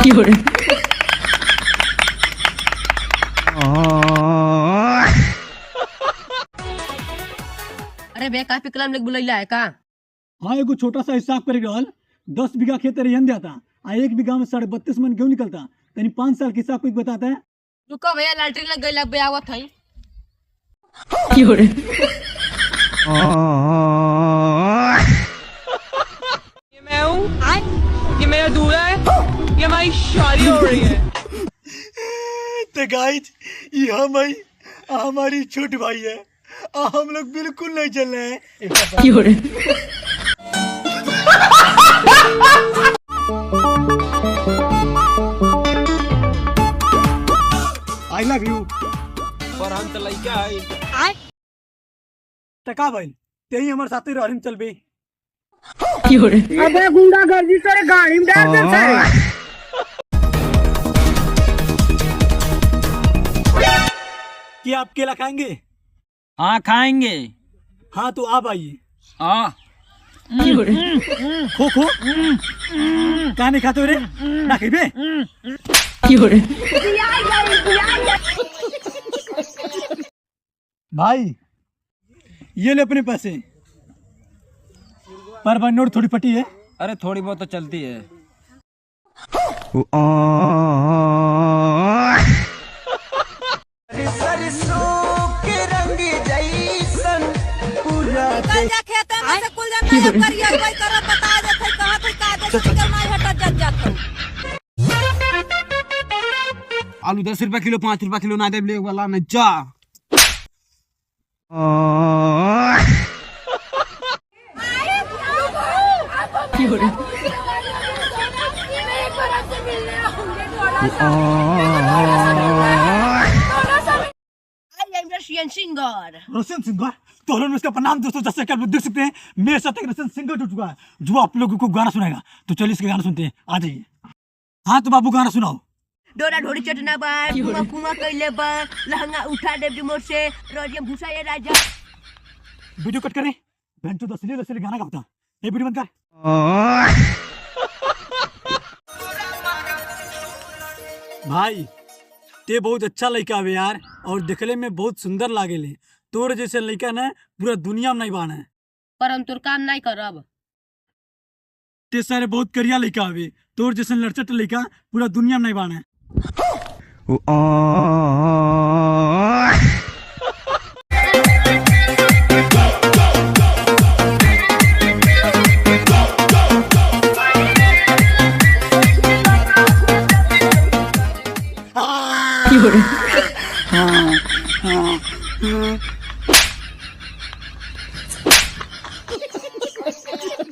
अरे बे का पिकलम लेक बुलैला है का? हाँ एगो छोटा सा हिसाब करे रहल 10 बीघा खेत रेहन जाता आ 1 बीघा में 32.5 मन क्यों निकलता? तनी 5 साल के हिसाब कोई बताता है? रुको भैया लैट्रिन लग गई बे आवत है। ये मैं हूँ, ये मेरा दूल्हा है, ये हमारी शादी हो रही है। तो गाइस ये हमारी छोटी भाई है, हम लोग बिल्कुल नहीं चल रहे हैं। I love you. पर हम तो लइका है। टका भाई तेही हमारे साथ ही रहम चल बे। अबे गुंडागर्दी करे गाड़ी में डाल दे सारे। क्या आप केला खाएंगे? हाँ खाएंगे। हाँ तो आप आइए। हाँ खो खो कहा नहीं खाते हो रे? ना खाइबे? भाई ये ले अपने पैसे। पर भाई नोट थोड़ी फटी है। अरे थोड़ी बहुत तो चलती है। आलू 10 रुपया किलो, 5 रुपया किलो ना दे ले वाला न जा। रशियन सिंगर रसियन सिंगर तो हम इसका प्रणाम दोस्तों। जैसे कि आप लोग देख सकते हैं मेरे साथ एक रसियन सिंगर जुड़ चुका है जो आप लोगों को गाना सुनाएगा। तो चलिए इसके गाना सुनते हैं, आ जाइए। हाँ तो बाबू गाना सुनाओ। डोरा ढोरी चटना बा कुआ कुआ कइले बा लहंगा उठा दे रिमोट से रोज भूसा ये राजा। वीडियो कट करें बहन तो असली गाना गाता है। वीडियो बंद कर। भाई ते बहुत अच्छा लड़का है यार और दिखले में बहुत सुंदर लागेले। तोर जैसे लड़का ना पूरा दुनिया में नहीं बाना है। पर हम तोर काम नहीं करब। ते सारे बहुत करिया लड़का है। तोर जैसे लड़चट लड़का पूरा दुनिया में नहीं बाना है। हाँ, हाँ, हाँ,